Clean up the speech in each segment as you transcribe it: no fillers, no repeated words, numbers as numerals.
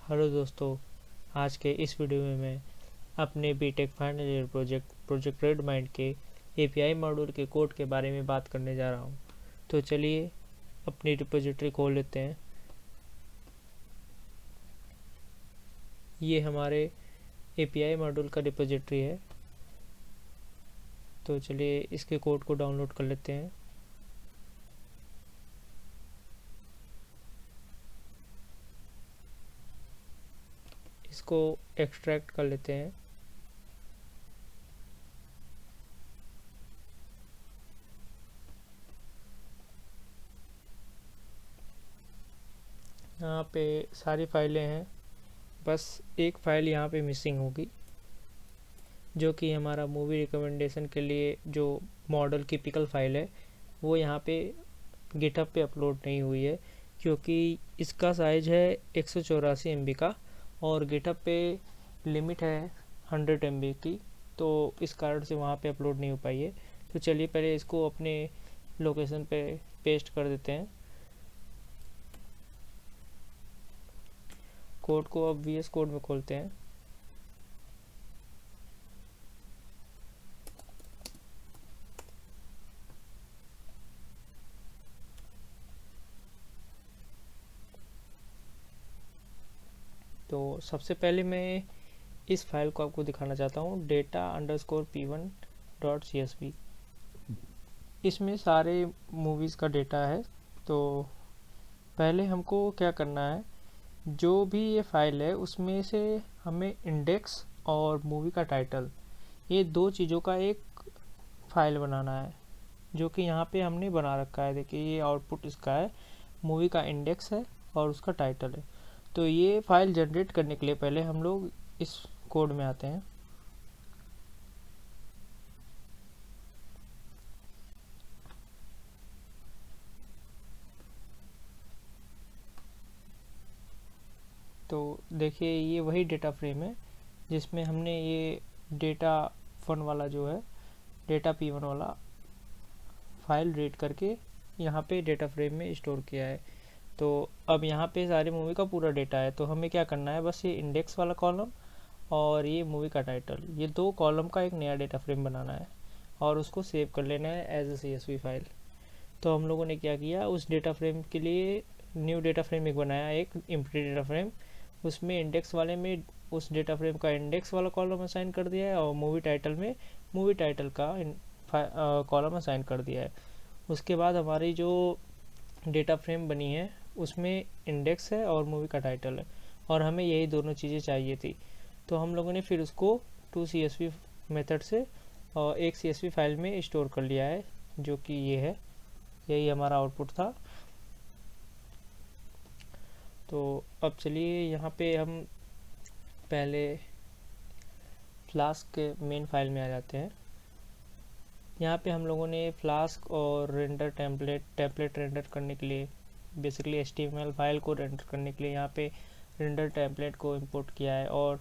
Hello दोस्तों, आज के इस वीडियो में मैं अपने BTech final year project red mind के एपीआई मॉड्यूल के कोड के बारे में बात करने जा रहा हूँ। तो चलिए अपनी रिपोजिटरी खोल लेते हैं। ये हमारे एपीआई मॉड्यूल का रिपोजिटरी है। तो चलिए इसके कोड को डाउनलोड कर लेते हैं। इसको एक्सट्रैक्ट कर लेते हैं। यहाँ पे सारी फाइलें हैं, बस एक फ़ाइल यहाँ पे मिसिंग होगी, जो कि हमारा मूवी रिकमेंडेशन के लिए जो मॉडल की पिकल फाइल है वो यहाँ पे गिटहब पे अपलोड नहीं हुई है, क्योंकि इसका साइज़ है 184 MB का और गिटहब पे लिमिट है 100 MB की। तो इस कारण से वहाँ पे अपलोड नहीं हो पाई है। तो चलिए पहले इसको अपने लोकेशन पे पेस्ट कर देते हैं। कोड को अब VS कोड में खोलते हैं। तो सबसे पहले मैं इस फाइल को आपको दिखाना चाहता हूँ, data_p1.csv। इसमें सारे मूवीज़ का डेटा है। तो पहले हमको क्या करना है, जो भी ये फाइल है उसमें से हमें इंडेक्स और मूवी का टाइटल, ये दो चीज़ों का एक फाइल बनाना है, जो कि यहाँ पे हमने बना रखा है। देखिए ये आउटपुट इसका है, मूवी का इंडेक्स है और उसका टाइटल है। तो ये फाइल जनरेट करने के लिए पहले हम लोग इस कोड में आते हैं। तो देखिए ये वही डेटा फ्रेम है जिसमें हमने ये डेटा वन वाला जो है डेटा P1 वाला फाइल रीड करके यहाँ पे डेटा फ्रेम में स्टोर किया है। तो अब यहाँ पे सारी मूवी का पूरा डेटा है। तो हमें क्या करना है, बस ये इंडेक्स वाला कॉलम और ये मूवी का टाइटल, ये दो कॉलम का एक नया डेटा फ्रेम बनाना है और उसको सेव कर लेना है एज ए CSV फाइल। तो हम लोगों ने क्या किया, उस डेटा फ्रेम के लिए न्यू डेटा फ्रेम एक बनाया, एक एम्प्टी डेटा फ्रेम। उसमें इंडेक्स वाले में उस डेटा फ्रेम का इंडेक्स वाला कॉलम असाइन कर दिया है और मूवी टाइटल में मूवी टाइटल का कॉलम असाइन कर दिया है। उसके बाद हमारी जो डेटा फ्रेम बनी है उसमें इंडेक्स है और मूवी का टाइटल है, और हमें यही दोनों चीज़ें चाहिए थी। तो हम लोगों ने फिर उसको 2CSV मेथड से और एक CSV फाइल में स्टोर कर लिया है, जो कि ये है। यही हमारा आउटपुट था। तो अब चलिए यहाँ पे हम पहले फ्लास्क के मेन फाइल में आ जाते हैं। यहाँ पे हम लोगों ने फ्लास्क और रेंडर टेम्पलेट रेंडर करने के लिए, बेसिकली HTML फाइल को रेंडर करने के लिए यहाँ पे रेंडर टेम्पलेट को इंपोर्ट किया है, और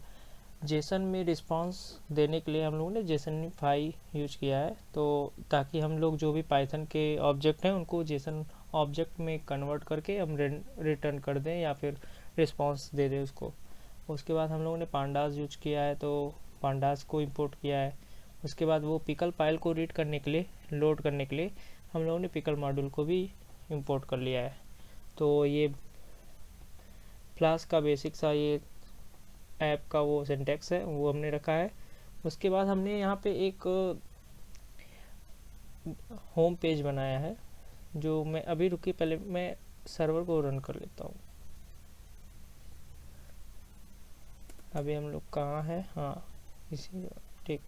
जेसन में रिस्पांस देने के लिए हम लोगों ने जेसनफाई यूज किया है। तो ताकि हम लोग जो भी पाइथन के ऑब्जेक्ट हैं उनको जेसन ऑब्जेक्ट में कन्वर्ट करके हम रिटर्न कर दें या फिर रिस्पांस दे दें उसको। उसके बाद हम लोगों ने पांडास यूज किया है, तो पांडास को इंपोर्ट किया है। उसके बाद वो पिकल फाइल को रीड करने के लिए, लोड करने के लिए हम लोगों ने पिकल मॉड्यूल को भी इंपोर्ट कर लिया है। तो ये फ्लास्क का बेसिक सा ये ऐप का वो सिंटैक्स है वो हमने रखा है। उसके बाद हमने यहाँ पे एक होम पेज बनाया है, जो मैं अभी रुकी, पहले मैं सर्वर को रन कर लेता हूँ। अभी हम लोग कहाँ हैं, हाँ इसी, ठीक,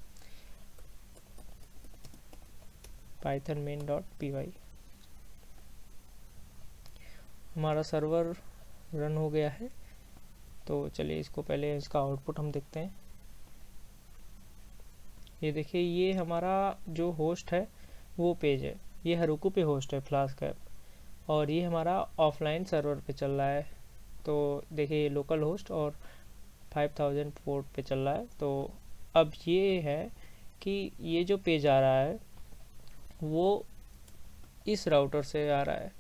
python main.py हमारा सर्वर रन हो गया है। तो चलिए इसको पहले इसका आउटपुट हम देखते हैं। ये देखिए ये हमारा जो होस्ट है वो पेज है, ये हेरोकू पे होस्ट है फ्लास्क ऐप, और ये हमारा ऑफलाइन सर्वर पे चल रहा है। तो देखिए ये लोकल होस्ट और 5000 पोर्ट पे चल रहा है। तो अब ये है कि ये जो पेज आ रहा है वो इस राउटर से आ रहा है,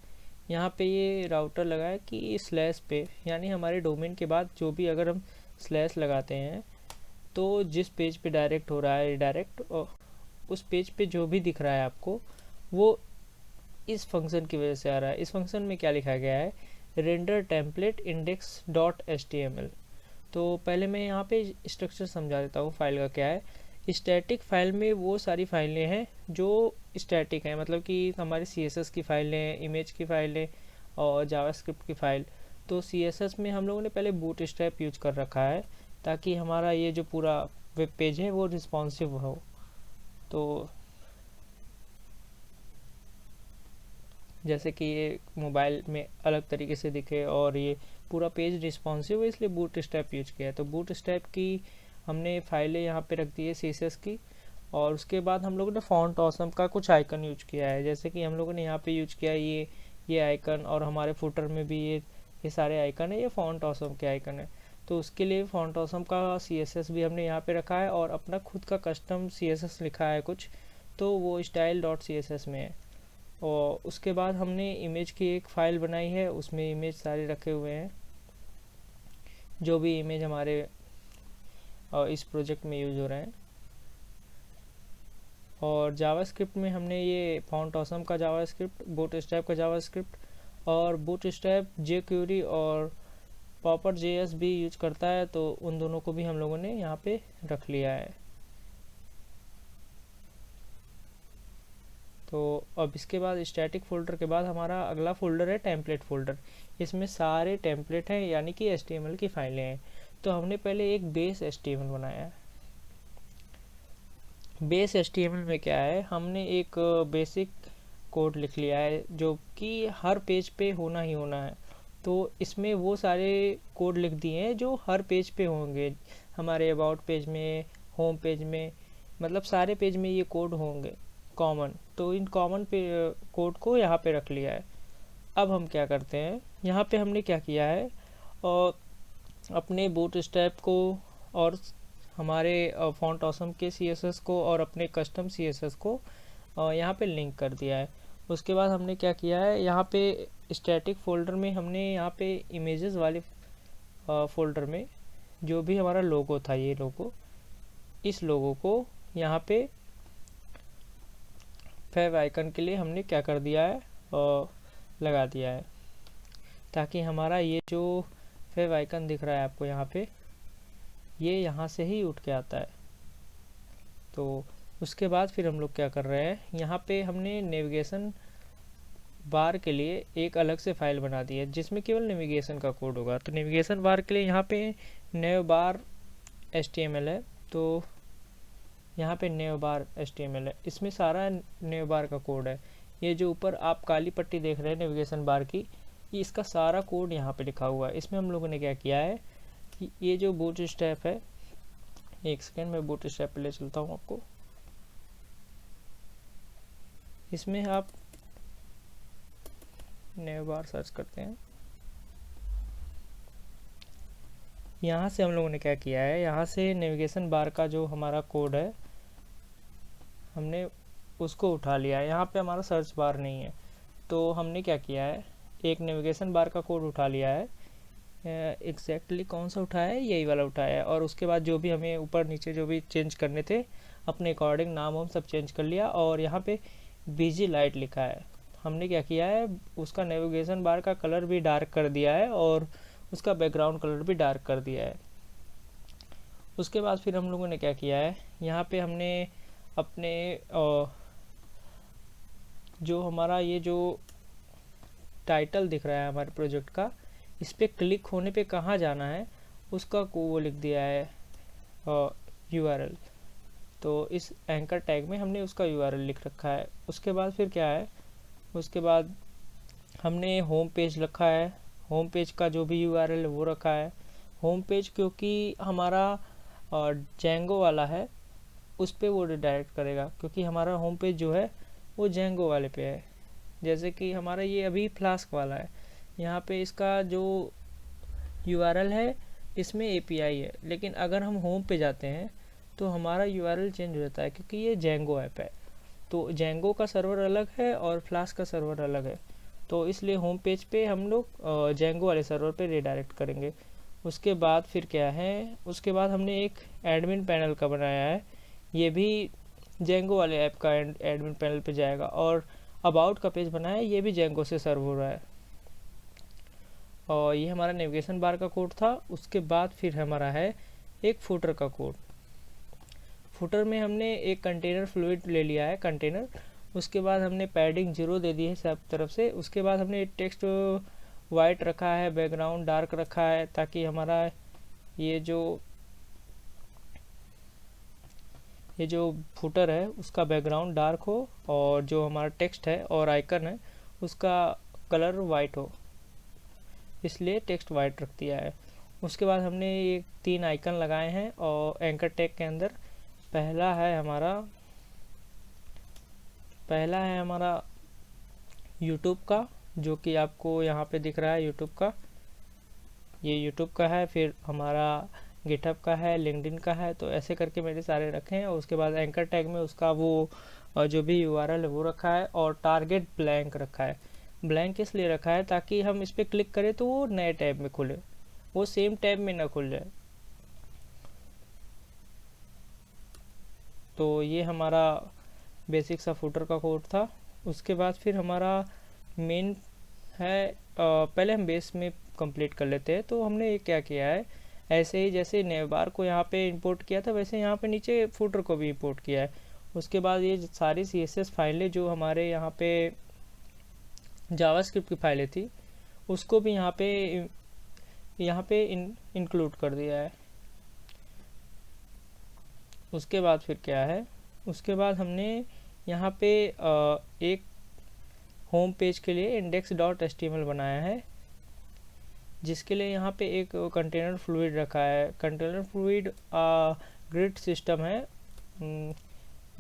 यहाँ पे ये राउटर लगा है कि स्लैश पे, यानी हमारे डोमेन के बाद जो भी अगर हम स्लैश लगाते हैं तो जिस पेज पे डायरेक्ट हो रहा है डायरेक्ट, उस पेज पे जो भी दिख रहा है आपको वो इस फंक्शन की वजह से आ रहा है। इस फंक्शन में क्या लिखा गया है, render template index dot HTML। तो पहले मैं यहाँ पे स्ट्रक्चर समझा देता हूँ फाइल का क्या है। स्टैटिक फाइल में वो सारी फाइलें हैं जो स्टैटिक हैं, मतलब कि हमारी CSS की फाइलें, इमेज की फाइलें और जावास्क्रिप्ट की फाइल। तो CSS में हम लोगों ने पहले बूटस्ट्रैप यूज कर रखा है ताकि हमारा ये जो पूरा वेब पेज है वो रिस्पॉन्सिव हो। तो जैसे कि ये मोबाइल में अलग तरीके से दिखे और ये पूरा पेज रिस्पॉन्सिव है, इसलिए बूटस्ट्रैप यूज किया है। तो बूटस्ट्रैप की हमने फाइलें यहाँ पे रख दी है CSS की। और उसके बाद हम लोगों ने फॉन्ट ऑसम का कुछ आइकन यूज किया है, जैसे कि हम लोगों ने यहाँ पे यूज किया है ये आइकन, और हमारे फुटर में भी ये सारे आइकन है, ये फॉन्ट ऑसम के आइकन है। तो उसके लिए फॉन्ट ऑसम का CSS भी हमने यहाँ पे रखा है और अपना खुद का कस्टम CSS लिखा है कुछ, तो वो style.css में है। और उसके बाद हमने इमेज की एक फ़ाइल बनाई है, उसमें इमेज सारे रखे हुए हैं, जो भी इमेज हमारे इस प्रोजेक्ट में यूज़ हो रहे हैं। और जावास्क्रिप्ट में हमने ये फॉन्ट ऑसम का जावास्क्रिप्ट, बूटस्ट्रैप का जावास्क्रिप्ट और बूटस्ट्रैप jQuery और Popper.js भी यूज करता है, तो उन दोनों को भी हम लोगों ने यहाँ पे रख लिया है। तो अब इसके बाद स्टैटिक फोल्डर के बाद हमारा अगला फोल्डर है टेम्पलेट फोल्डर। इसमें सारे टेम्पलेट हैं, यानी कि HTML की फाइलें हैं। तो हमने पहले एक बेस HTML बनाया है। बेस HTML में क्या है, हमने एक बेसिक कोड लिख लिया है जो कि हर पेज पे होना ही होना है। तो इसमें वो सारे कोड लिख दिए हैं जो हर पेज पे होंगे, हमारे अबाउट पेज में, होम पेज में, मतलब सारे पेज में ये कोड होंगे कॉमन। तो इन कॉमन पे कोड को यहाँ पे रख लिया है। अब हम क्या करते हैं, यहाँ पे हमने क्या किया है, और अपने बूटस्ट्रैप को और हमारे फॉन्ट ऑसम के CSS को और अपने कस्टम CSS को यहाँ पे लिंक कर दिया है। उसके बाद हमने क्या किया है, यहाँ पे स्टैटिक फोल्डर में हमने यहाँ पे इमेजेस वाले फोल्डर में जो भी हमारा लोगो था, ये लोगो, इस लोगो को यहाँ पे फेव आइकन के लिए हमने क्या कर दिया है, लगा दिया है, ताकि हमारा ये जो फेव आइकन दिख रहा है आपको यहाँ पे, ये यहाँ से ही उठ के आता है। तो उसके बाद फिर हम लोग क्या कर रहे हैं, यहाँ पे हमने नेविगेशन बार के लिए एक अलग से फाइल बना दी है जिसमें केवल नेविगेशन का कोड होगा। तो नेविगेशन बार के लिए यहाँ पे नेव बार HTML है, तो यहाँ पे नेव बार HTML है, इसमें सारा नेव बार का कोड है। ये जो ऊपर आप काली पट्टी देख रहे हैं नेविगेशन बार की, ये इसका सारा कोड यहाँ पे लिखा हुआ है। इसमें हम लोगों ने क्या किया है कि ये जो बूटस्ट्रैप है, एक सेकेंड में बूटस्ट्रैप पे ले चलता हूँ आपको। इसमें आप नेव बार सर्च करते हैं, यहाँ से हम लोगों ने क्या किया है, यहाँ से नेविगेशन बार का जो हमारा कोड है हमने उसको उठा लिया है। यहाँ पे हमारा सर्च बार नहीं है, तो हमने क्या किया है, एक नेविगेशन बार का कोड उठा लिया है। एग्जैक्टली कौन सा उठाया है, यही वाला उठाया है। और उसके बाद जो भी हमें ऊपर नीचे जो भी चेंज करने थे अपने अकॉर्डिंग नाम हम सब चेंज कर लिया। और यहाँ पे बीजी लाइट लिखा है, हमने क्या किया है, उसका नेविगेशन बार का कलर भी डार्क कर दिया है और उसका बैकग्राउंड कलर भी डार्क कर दिया है। उसके बाद फिर हम लोगों ने क्या किया है, यहाँ पे हमने अपने जो हमारा ये जो टाइटल दिख रहा है हमारे प्रोजेक्ट का, इस पर क्लिक होने पे कहाँ जाना है उसका वो लिख दिया है URL। तो इस एंकर टैग में हमने उसका URL लिख रखा है। उसके बाद फिर क्या है, उसके बाद हमने होम पेज रखा है, होम पेज का जो भी URL है वो रखा है। होम पेज क्योंकि हमारा जेंगो वाला है, उस पर वो रिडायरेक्ट करेगा, क्योंकि हमारा होम पेज जो है वो जेंगो वाले पे है। जैसे कि हमारा ये अभी फ्लास्क वाला है, यहाँ पे इसका जो URL है इसमें API है, लेकिन अगर हम होम पे जाते हैं तो हमारा URL चेंज हो जाता है, क्योंकि ये जेंगो ऐप है। तो जेंगो का सर्वर अलग है और फ्लास्क का सर्वर अलग है। तो इसलिए होम पेज पे हम लोग जेंगो वाले सर्वर पे रिडायरेक्ट करेंगे। उसके बाद फिर क्या है, उसके बाद हमने एक एडमिन पैनल का बनाया है, ये भी जेंगो वाले ऐप का एडमिन पैनल पे जाएगा। और अबाउट का पेज बनाया है, ये भी जेंगो से सर्व हो रहा है। और ये हमारा नेविगेशन बार का कोड था। उसके बाद फिर हमारा है एक फुटर का कोड। फुटर में हमने एक कंटेनर फ्लूइड ले लिया है कंटेनर। उसके बाद हमने पैडिंग 0 दे दी है सब तरफ से। उसके बाद हमने टेक्स्ट वाइट रखा है, बैकग्राउंड डार्क रखा है, ताकि हमारा ये जो फुटर है उसका बैकग्राउंड डार्क हो और जो हमारा टेक्स्ट है और आइकन है उसका कलर वाइट हो, इसलिए टेक्स्ट वाइट रख दिया है। उसके बाद हमने ये 3 आइकन लगाए हैं और एंकर टैग के अंदर पहला है हमारा यूट्यूब का, जो कि आपको यहाँ पे दिख रहा है यूट्यूब का, ये यूट्यूब का है। फिर हमारा गिटहब का है, लिंक्डइन का है। तो ऐसे करके मैंने सारे रखे हैं। और उसके बाद एंकर टैग में उसका वो जो भी यूआरएल है वो रखा है और टारगेट ब्लैंक रखा है। ब्लैंक इसलिए रखा है ताकि हम इस पर क्लिक करें तो वो नए टैब में खुले, वो सेम टैब में ना खुल जाए। तो ये हमारा बेसिक सा फुटर का कोड था। उसके बाद फिर हमारा मेन है, पहले हम बेस में कंप्लीट कर लेते हैं। तो हमने ये क्या किया है, ऐसे ही जैसे नेवबार को यहाँ पे इंपोर्ट किया था वैसे यहाँ पे नीचे फुटर को भी इंपोर्ट किया है। उसके बाद ये सारी CSS फाइलें जो हमारे यहाँ पे जावास्क्रिप्ट की फाइलें थी उसको भी यहाँ पे इंक्लूड कर दिया है। उसके बाद फिर क्या है, उसके बाद हमने यहाँ पे एक होम पेज के लिए index.html बनाया है, जिसके लिए यहाँ पे एक कंटेनर फ्लूइड रखा है। कंटेनर फ्लूइड ग्रिड सिस्टम है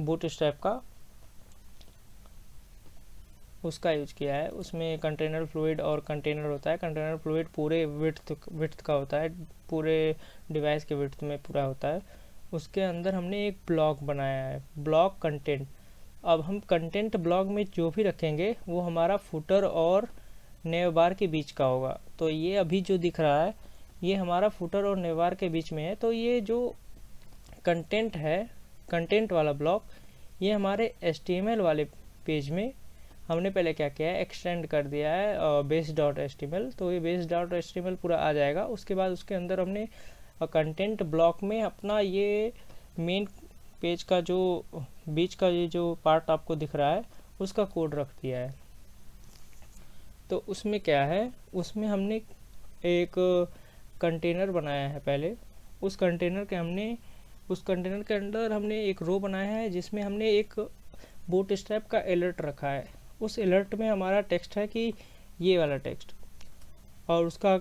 बूटस्ट्रैप का, उसका यूज किया है। उसमें कंटेनर फ्लूइड और कंटेनर होता है। कंटेनर फ्लूइड पूरे विड्थ का होता है, पूरे डिवाइस के विड्थ में पूरा होता है। उसके अंदर हमने एक ब्लॉक बनाया है, ब्लॉक कंटेंट। अब हम कंटेंट ब्लॉक में जो भी रखेंगे वो हमारा फुटर और नेवबार के बीच का होगा। तो ये अभी जो दिख रहा है ये हमारा फुटर और नेवबार के बीच में है। तो ये जो कंटेंट है, कंटेंट वाला ब्लॉक, ये हमारे HTML वाले पेज में हमने पहले क्या किया है, एक्सटेंड कर दिया है base.html। तो ये base.html पूरा आ जाएगा। उसके बाद उसके अंदर हमने कंटेंट ब्लॉक में अपना ये मेन पेज का जो बीच का ये जो पार्ट आपको दिख रहा है उसका कोड रख दिया है। तो उसमें क्या है, उसमें हमने एक कंटेनर बनाया है पहले। उस कंटेनर के अंदर हमने एक रो बनाया है जिसमें हमने एक बूटस्ट्रैप का अलर्ट रखा है। उस अलर्ट में हमारा टेक्स्ट है कि ये वाला टेक्स्ट, और उसका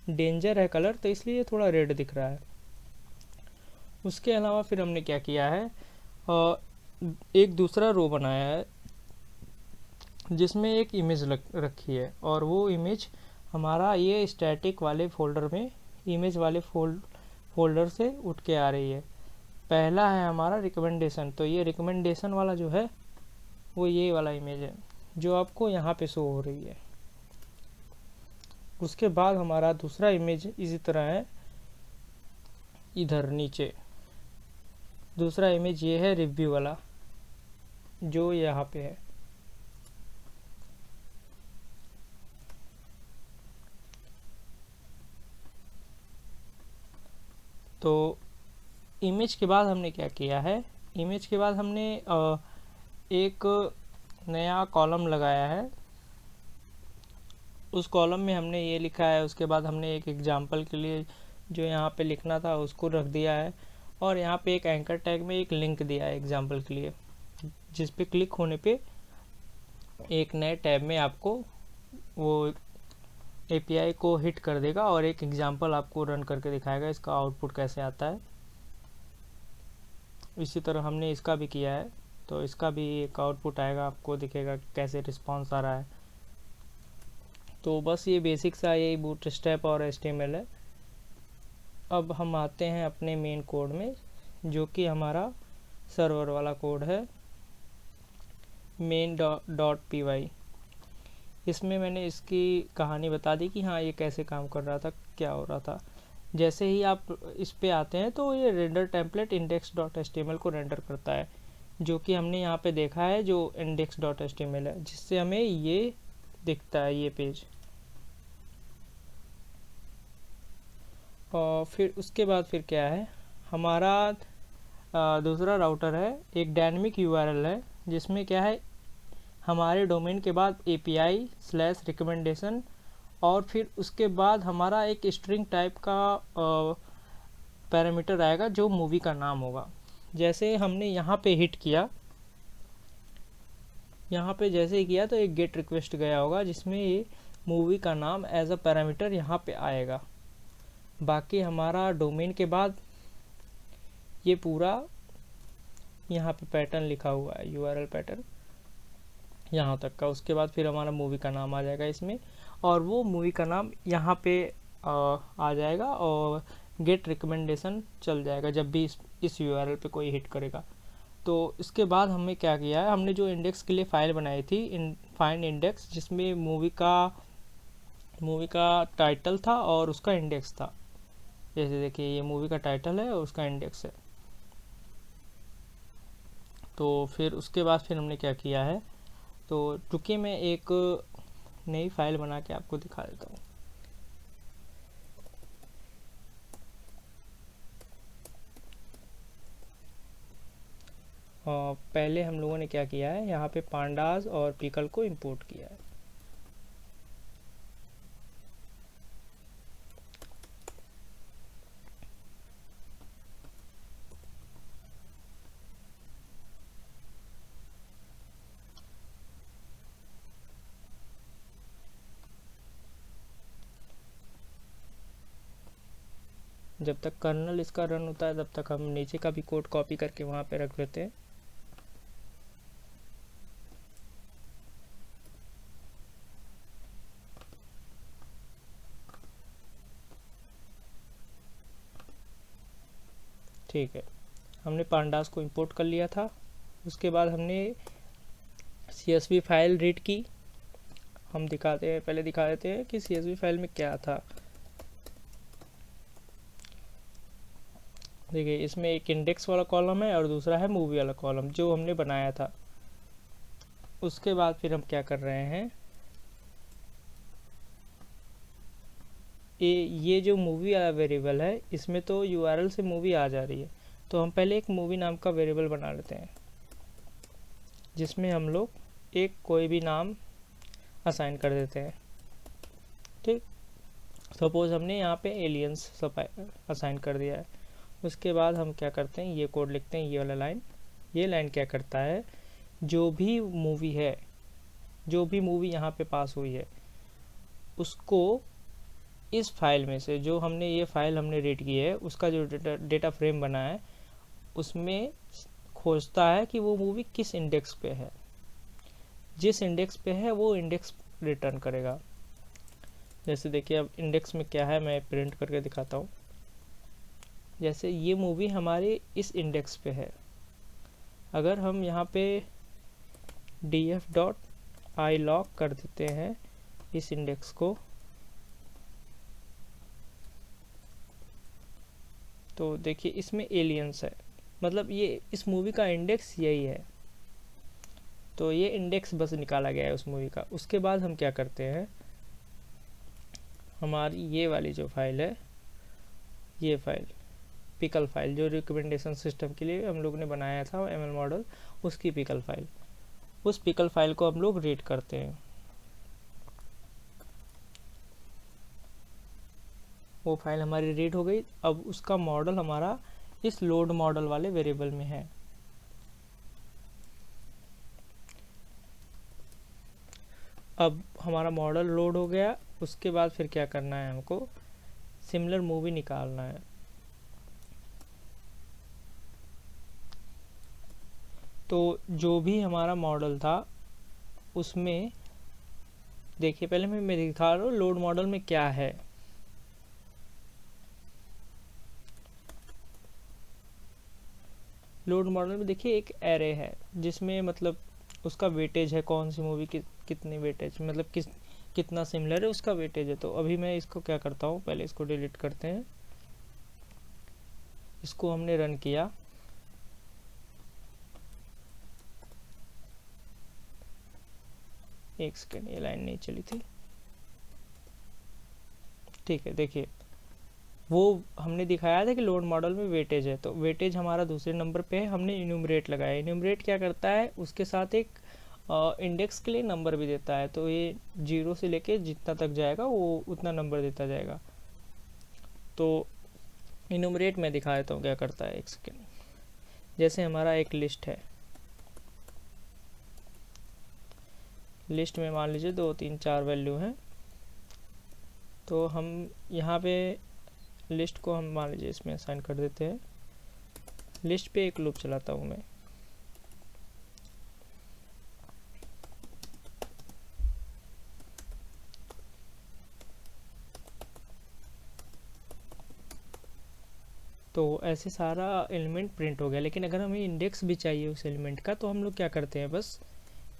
डेंजर है कलर, तो इसलिए थोड़ा रेड दिख रहा है। उसके अलावा फिर हमने क्या किया है, एक दूसरा रो बनाया है जिसमें एक इमेज रखी है, और वो इमेज हमारा ये स्टैटिक वाले फोल्डर में इमेज वाले फोल्डर से उठ के आ रही है। पहला है हमारा रिकमेंडेशन। तो ये रिकमेंडेशन वाला जो है वो ये वाला इमेज है जो आपको यहाँ पे शो हो रही है। उसके बाद हमारा दूसरा इमेज इसी तरह है, इधर नीचे दूसरा इमेज ये है रिव्यू वाला जो यहाँ पे है। तो इमेज के बाद हमने क्या किया है, इमेज के बाद हमने एक नया कॉलम लगाया है। उस कॉलम में हमने ये लिखा है। उसके बाद हमने एक एग्जाम्पल के लिए जो यहाँ पे लिखना था उसको रख दिया है, और यहाँ पे एक एंकर टैग में एक लिंक दिया है एग्जाम्पल के लिए, जिस पे क्लिक होने पे एक नए टैब में आपको वो API को हिट कर देगा और एक एग्जाम्पल आपको रन करके दिखाएगा इसका आउटपुट कैसे आता है। इसी तरह हमने इसका भी किया है, तो इसका भी एक आउटपुट आएगा, आपको दिखेगा कैसे रिस्पॉन्स आ रहा है। तो बस ये बेसिक सा यही बूटस्ट्रैप और HTML है। अब हम आते हैं अपने मेन कोड में, जो कि हमारा सर्वर वाला कोड है main.py। इसमें मैंने इसकी कहानी बता दी कि हाँ ये कैसे काम कर रहा था, क्या हो रहा था। जैसे ही आप इस पे आते हैं तो ये रेंडर टेम्पलेट index.html को रेंडर करता है, जो कि हमने यहाँ पे देखा है जो index.html है, जिससे हमें ये दिखता है ये पेज। और फिर उसके बाद फिर क्या है, हमारा दूसरा राउटर है, एक डायनेमिक यूआरएल है, जिसमें क्या है हमारे डोमेन के बाद API/रिकमेंडेशन और फिर उसके बाद हमारा एक स्ट्रिंग टाइप का पैरामीटर आएगा जो मूवी का नाम होगा। जैसे हमने यहाँ पे हिट किया, यहाँ पे जैसे ही किया तो एक गेट रिक्वेस्ट गया होगा जिसमें ये मूवी का नाम एज अ पैरामीटर यहाँ पे आएगा। बाकी हमारा डोमेन के बाद ये पूरा यहाँ पे पैटर्न लिखा हुआ है, यूआरएल पैटर्न यहाँ तक का। उसके बाद फिर हमारा मूवी का नाम आ जाएगा इसमें, और वो मूवी का नाम यहाँ पे आ जाएगा और गेट रिकमेंडेशन चल जाएगा जब भी इस यूआरएल पे कोई हिट करेगा। तो इसके बाद हमने क्या किया है, हमने जो इंडेक्स के लिए फ़ाइल बनाई थी फाइंड इंडेक्स, जिसमें मूवी का टाइटल था और उसका इंडेक्स था। जैसे देखिए ये मूवी का टाइटल है और उसका इंडेक्स है। तो फिर उसके बाद फिर हमने क्या किया है, तो चूँकि मैं एक नई फाइल बना के आपको दिखा देता हूँ। पहले हम लोगों ने क्या किया है, यहाँ पे पांडास और पिकल को इंपोर्ट किया है। जब तक कर्नल इसका रन होता है तब तक हम नीचे का भी कोड कॉपी करके वहाँ पे रख लेते हैं। ठीक है, हमने पांडास को इंपोर्ट कर लिया था। उसके बाद हमने CSV फाइल रीड की। हम पहले दिखा देते हैं कि CSV फाइल में क्या था। देखिए इसमें एक इंडेक्स वाला कॉलम है और दूसरा है मूवी वाला कॉलम जो हमने बनाया था। उसके बाद फिर हम क्या कर रहे हैं, ये जो मूवी वाला वेरिएबल है इसमें तो URL से मूवी आ जा रही है, तो हम पहले एक मूवी नाम का वेरिएबल बना लेते हैं जिसमें हम लोग एक कोई भी नाम असाइन कर देते हैं। ठीक, सपोज हमने यहाँ पे एलियंस असाइन कर दिया है। उसके बाद हम क्या करते हैं, ये कोड लिखते हैं, ये वाला लाइन। ये लाइन क्या करता है, जो भी मूवी यहाँ पे पास हुई है उसको इस फाइल में से, जो हमने ये फाइल हमने रीड की है उसका जो डेटा फ्रेम बना है उसमें खोजता है कि वो मूवी किस इंडेक्स पे है। जिस इंडेक्स पे है वो इंडेक्स रिटर्न करेगा। जैसे देखिए अब इंडेक्स में क्या है मैं प्रिंट करके दिखाता हूँ। जैसे ये मूवी हमारे इस इंडेक्स पे है। अगर हम यहाँ पे df.ilog कर देते हैं इस इंडेक्स को, तो देखिए इसमें एलियंस है, मतलब ये इस मूवी का इंडेक्स यही है। तो ये इंडेक्स बस निकाला गया है उस मूवी का। उसके बाद हम क्या करते हैं, हमारी ये वाली जो फाइल है, ये फाइल पिकल फाइल जो रिकमेंडेशन सिस्टम के लिए हम लोग ने बनाया था ML मॉडल, उसकी पिकल फाइल, उस पिकल फाइल को हम लोग रीड करते हैं। वो फाइल हमारी रीड हो गई। अब उसका मॉडल हमारा इस लोड मॉडल वाले वेरिएबल में है। अब हमारा मॉडल लोड हो गया। उसके बाद फिर क्या करना है, हमको सिमिलर मूवी निकालना है। तो जो भी हमारा मॉडल था उसमें देखिए, पहले मैं दिखा रहा हूँ लोड मॉडल में क्या है। लोड मॉडल में देखिए एक एरे है जिसमें मतलब उसका वेटेज है, कौन सी मूवी की कितनी वेटेज, मतलब कितना सिमिलर है उसका वेटेज है। तो अभी मैं इसको क्या करता हूँ, पहले इसको डिलीट करते हैं। इसको हमने रन किया, एक सेकेंड, ये लाइन नहीं चली थी, ठीक है। देखिए वो हमने दिखाया था कि लोड मॉडल में वेटेज है, तो वेटेज हमारा दूसरे नंबर पे है। हमने इन्यूमरेट लगाया। इन्यूमरेट क्या करता है, उसके साथ एक इंडेक्स के लिए नंबर भी देता है। तो ये 0 से लेके जितना तक जाएगा वो उतना नंबर देता जाएगा। तो इन्यूमरेट में दिखा देता हूँ क्या करता है, एक सेकेंड। जैसे हमारा एक लिस्ट है, लिस्ट में मान लीजिए 2 3 4 वैल्यू हैं। तो हम यहाँ पे लिस्ट को हम मान लीजिए इसमें असाइन कर देते हैं। लिस्ट पे एक लूप चलाता हूँ मैं। तो ऐसे सारा एलिमेंट प्रिंट हो गया। लेकिन अगर हमें इंडेक्स भी चाहिए उस एलिमेंट का, तो हम लोग क्या करते हैं, बस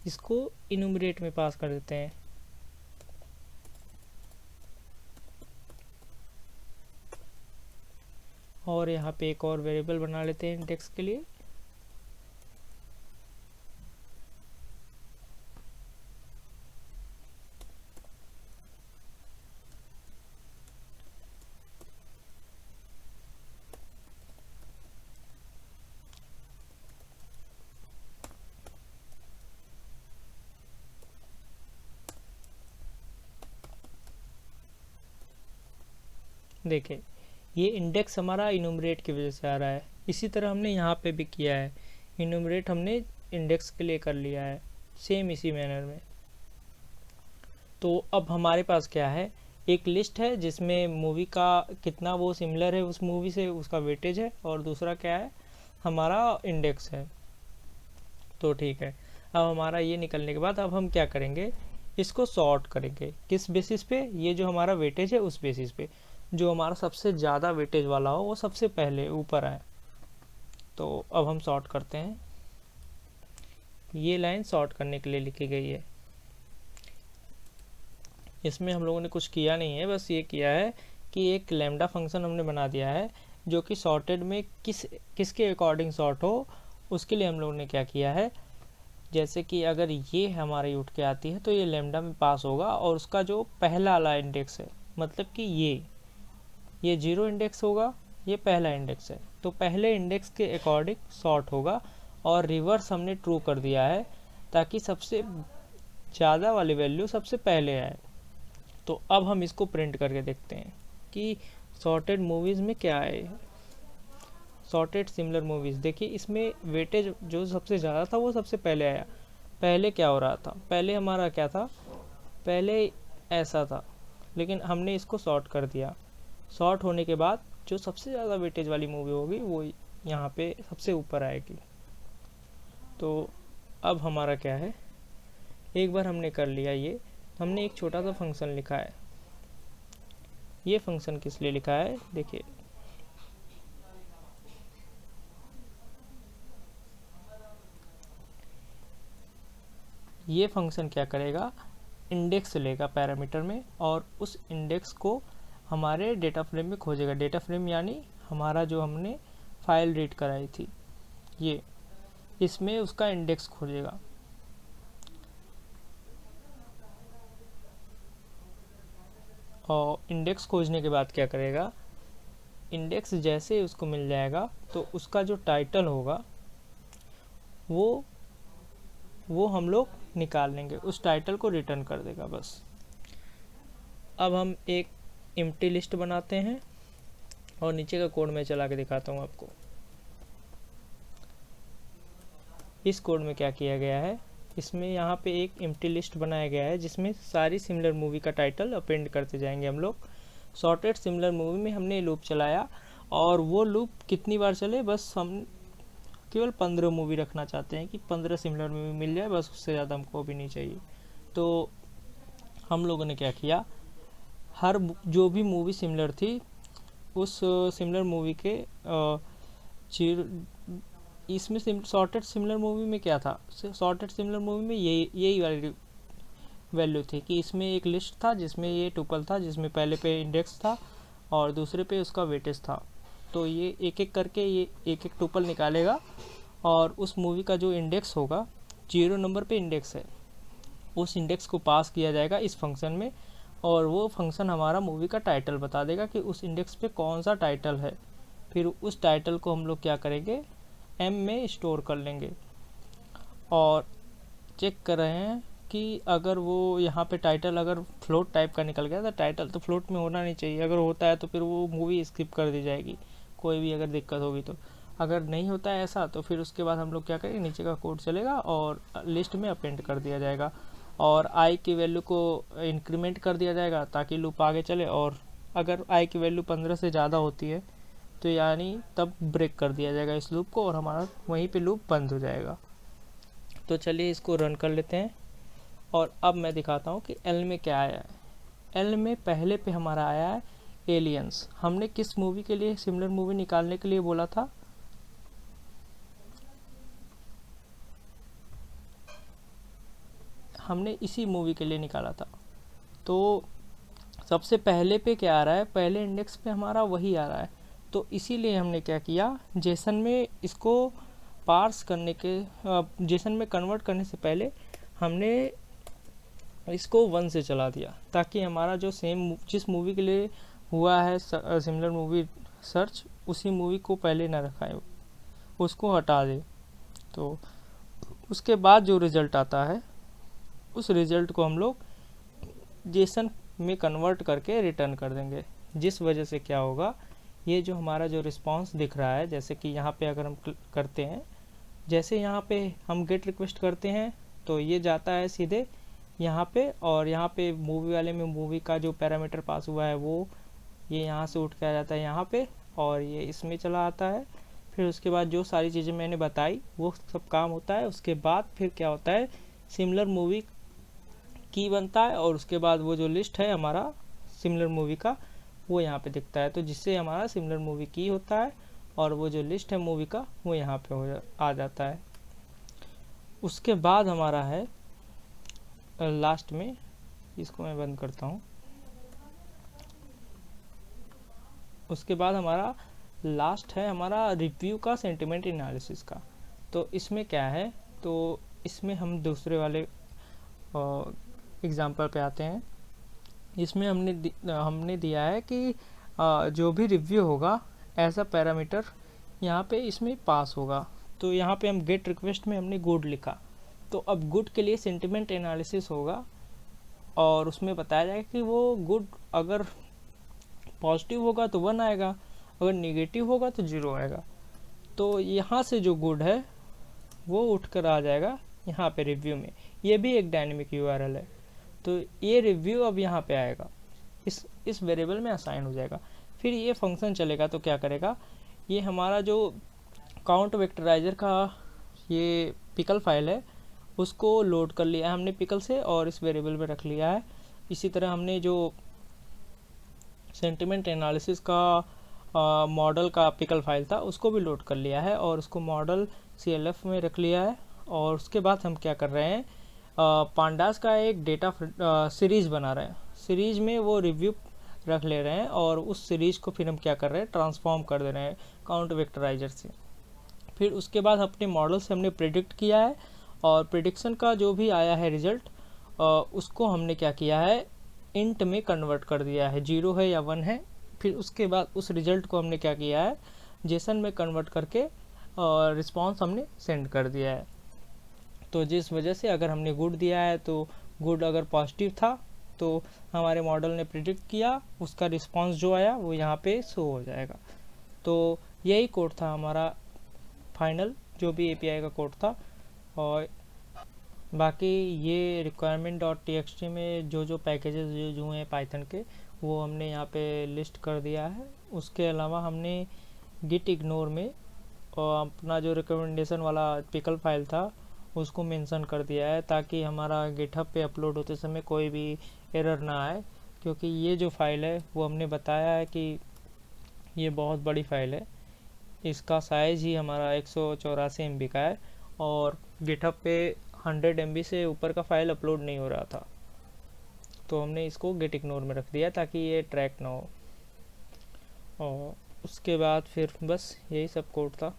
इसको इन्यूमरेट में पास कर देते हैं। और यहाँ पे एक और वेरिएबल बना लेते हैं इंडेक्स के लिए। देखिए ये इंडेक्स हमारा इन्यूमरेट की वजह से आ रहा है। इसी तरह हमने यहाँ पे भी किया है, इन्यूमरेट हमने इंडेक्स के लिए कर लिया है, सेम इसी मैनर में। तो अब हमारे पास क्या है, एक लिस्ट है जिसमें मूवी का कितना वो सिमिलर है उस मूवी से, उसका वेटेज है। और दूसरा क्या है, हमारा इंडेक्स है। तो ठीक है, अब हमारा ये निकलने के बाद अब हम क्या करेंगे, इसको सॉर्ट करेंगे। किस बेसिस पे, ये जो हमारा वेटेज है उस बेसिस पे। जो हमारा सबसे ज़्यादा वेटेज वाला हो वो सबसे पहले ऊपर आए। तो अब हम सॉर्ट करते हैं। ये लाइन सॉर्ट करने के लिए लिखी गई है। इसमें हम लोगों ने कुछ किया नहीं है, बस ये किया है कि एक लैम्डा फंक्शन हमने बना दिया है जो कि सॉर्टेड में किसके अकॉर्डिंग सॉर्ट हो, उसके लिए हम लोगों ने क्या किया है। जैसे कि अगर ये हमारी उठ के आती है तो ये लैम्डा में पास होगा, और उसका जो पहला वाला इंडेक्स है, मतलब कि ये 0 इंडेक्स होगा, ये पहला इंडेक्स है, तो पहले इंडेक्स के अकॉर्डिंग सॉर्ट होगा। और रिवर्स हमने ट्रू कर दिया है ताकि सबसे ज़्यादा वाली वैल्यू सबसे पहले आए। तो अब हम इसको प्रिंट करके देखते हैं कि सॉर्टेड मूवीज़ में क्या है। सॉर्टेड सिमिलर मूवीज़, देखिए इसमें वेटेज जो सबसे ज़्यादा था वो सबसे पहले आया। पहले क्या हो रहा था, पहले हमारा क्या था, पहले ऐसा था, लेकिन हमने इसको सॉर्ट कर दिया। सॉर्ट होने के बाद जो सबसे ज़्यादा वेटेज वाली मूवी होगी वो यहाँ पे सबसे ऊपर आएगी। तो अब हमारा क्या है, एक बार हमने कर लिया ये, हमने एक छोटा सा फंक्शन लिखा है। ये फंक्शन किस लिए लिखा है, देखिए ये फंक्शन क्या करेगा, इंडेक्स लेगा पैरामीटर में, और उस इंडेक्स को हमारे डेटा फ्रेम में खोजेगा। डेटा फ्रेम यानी हमारा जो हमने फाइल रीड कराई थी, ये इसमें उसका इंडेक्स खोजेगा। और इंडेक्स खोजने के बाद क्या करेगा, इंडेक्स जैसे उसको मिल जाएगा तो उसका जो टाइटल होगा वो हम लोग निकाल लेंगे, उस टाइटल को रिटर्न कर देगा बस। अब हम एक एम्प्टी लिस्ट बनाते हैं और नीचे का कोड मैं चला के दिखाता हूँ आपको। इस कोड में क्या किया गया है, इसमें यहाँ पे एक एम्प्टी लिस्ट बनाया गया है जिसमें सारी सिमिलर मूवी का टाइटल अपेंड करते जाएंगे हम लोग। सॉर्टेड सिमिलर मूवी में हमने लूप चलाया, और वो लूप कितनी बार चले, बस हम केवल 15 मूवी रखना चाहते हैं कि 15 सिमिलर मूवी मिल जाए, बस उससे ज़्यादा हमको भी नहीं चाहिए। तो हम लोगों ने क्या किया, हर जो भी मूवी सिमिलर थी उस सिमिलर मूवी के इसमें सॉर्टेड सिमिलर मूवी में क्या था, सॉर्टेड सिमिलर मूवी में यही वाली वैल्यू थी कि इसमें एक लिस्ट था जिसमें ये टुपल था, जिसमें पहले पे इंडेक्स था और दूसरे पे उसका वेटेज था। तो ये एक एक करके ये एक एक टुपल निकालेगा और उस मूवी का जो इंडेक्स होगा, 0 नंबर पे इंडेक्स है, उस इंडेक्स को पास किया जाएगा इस फंक्शन में, और वो फंक्शन हमारा मूवी का टाइटल बता देगा कि उस इंडेक्स पे कौन सा टाइटल है। फिर उस टाइटल को हम लोग क्या करेंगे, एम में स्टोर कर लेंगे और चेक कर रहे हैं कि अगर वो यहाँ पे टाइटल अगर फ्लोट टाइप का निकल गया, तो टाइटल तो फ्लोट में होना नहीं चाहिए, अगर होता है तो फिर वो मूवी स्किप कर दी जाएगी, कोई भी अगर दिक्कत होगी तो। अगर नहीं होता है ऐसा तो फिर उसके बाद हम लोग क्या करेंगे, नीचे का कोड चलेगा और लिस्ट में अपेंड कर दिया जाएगा और आई की वैल्यू को इंक्रीमेंट कर दिया जाएगा ताकि लूप आगे चले, और अगर आई की वैल्यू 15 से ज़्यादा होती है तो यानी तब ब्रेक कर दिया जाएगा इस लूप को और हमारा वहीं पे लूप बंद हो जाएगा। तो चलिए इसको रन कर लेते हैं और अब मैं दिखाता हूँ कि एल में क्या आया है। एल में पहले पे हमारा आया है एलियंस। हमने किस मूवी के लिए सिमिलर मूवी निकालने के लिए बोला था, हमने इसी मूवी के लिए निकाला था। तो सबसे पहले पे क्या आ रहा है, पहले इंडेक्स पे हमारा वही आ रहा है, तो इसीलिए हमने क्या किया, जेसन में इसको पार्स करने के जेसन में कन्वर्ट करने से पहले हमने इसको 1 से चला दिया ताकि हमारा जो सेम जिस मूवी के लिए हुआ है सिमिलर मूवी सर्च, उसी मूवी को पहले ना रखाए, उसको हटा दे। तो उसके बाद जो रिज़ल्ट आता है उस रिज़ल्ट को हम लोग जेसन में कन्वर्ट करके रिटर्न कर देंगे, जिस वजह से क्या होगा, ये जो हमारा जो रिस्पांस दिख रहा है, जैसे कि यहाँ पे अगर हम करते हैं, जैसे यहाँ पे हम गेट रिक्वेस्ट करते हैं तो ये जाता है सीधे यहाँ पे, और यहाँ पे मूवी वाले में मूवी का जो पैरामीटर पास हुआ है वो ये यहाँ से उठ के आ जाता है यहाँ पे और ये इसमें चला आता है। फिर उसके बाद जो सारी चीज़ें मैंने बताई वो सब काम होता है। उसके बाद फिर क्या होता है, सिमिलर मूवी की बनता है और उसके बाद वो जो लिस्ट है हमारा सिमिलर मूवी का वो यहाँ पे दिखता है, तो जिससे हमारा सिमिलर मूवी की होता है और वो जो लिस्ट है मूवी का वो यहाँ पे आ जाता है। उसके बाद हमारा है लास्ट में, इसको मैं बंद करता हूँ, उसके बाद हमारा लास्ट है हमारा रिव्यू का सेंटिमेंट एनालिसिस का। तो इसमें क्या है, तो इसमें हम दूसरे वाले एग्जांपल पे आते हैं। इसमें हमने दिया है कि जो भी रिव्यू होगा एज अ पैरामीटर यहाँ पे इसमें पास होगा। तो यहाँ पे हम गेट रिक्वेस्ट में हमने गुड लिखा, तो अब गुड के लिए सेंटिमेंट एनालिसिस होगा और उसमें बताया जाएगा कि वो गुड अगर पॉजिटिव होगा तो 1 आएगा, अगर नेगेटिव होगा तो 0 आएगा। तो यहाँ से जो गुड है वो उठ कर आ जाएगा यहाँ पे रिव्यू में। ये भी एक डायनेमिक यूआरएल है, तो ये रिव्यू अब यहाँ पे आएगा, इस वेरिएबल में असाइन हो जाएगा। फिर ये फंक्शन चलेगा तो क्या करेगा, ये हमारा जो काउंट वेक्टराइजर का ये पिकल फाइल है उसको लोड कर लिया है हमने पिकल से और इस वेरिएबल में रख लिया है। इसी तरह हमने जो सेंटिमेंट एनालिसिस का मॉडल का पिकल फाइल था उसको भी लोड कर लिया है और उसको मॉडल CLF में रख लिया है। और उसके बाद हम क्या कर रहे हैं, पांडास का एक डेटा सीरीज़ बना रहे हैं, सीरीज में वो रिव्यू रख ले रहे हैं और उस सीरीज को फिर हम क्या कर रहे हैं, ट्रांसफॉर्म कर दे रहे हैं काउंट वेक्टराइजर से। फिर उसके बाद अपने मॉडल से हमने प्रिडिक्ट किया है और प्रिडिक्शन का जो भी आया है रिजल्ट उसको हमने क्या किया है, इंट में कन्वर्ट कर दिया है, 0 है या 1 है। फिर उसके बाद उस रिजल्ट को हमने क्या किया है, जेसन में कन्वर्ट करके रिस्पांस हमने सेंड कर दिया है। तो जिस वजह से अगर हमने गुड दिया है तो गुड अगर पॉजिटिव था तो हमारे मॉडल ने प्रिडिक्ट किया, उसका रिस्पांस जो आया वो यहाँ पे शो हो जाएगा। तो यही कोड था हमारा फाइनल, जो भी API का कोड था। और बाकी ये requirement.txt में जो पैकेजेस जो हैं पाइथन के वो हमने यहाँ पे लिस्ट कर दिया है। उसके अलावा हमने git ignore में अपना जो रिकमेंडेशन वाला पिकल फाइल था उसको मेंशन कर दिया है ताकि हमारा गिटहब पे अपलोड होते समय कोई भी एरर ना आए, क्योंकि ये जो फाइल है वो हमने बताया है कि ये बहुत बड़ी फाइल है, इसका साइज़ ही हमारा 184 MB का है और गिटहब पे 100 MB से ऊपर का फाइल अपलोड नहीं हो रहा था। तो हमने इसको गेट इग्नोर में रख दिया ताकि ये ट्रैक ना हो। और उसके बाद फिर बस यही सब कोड था।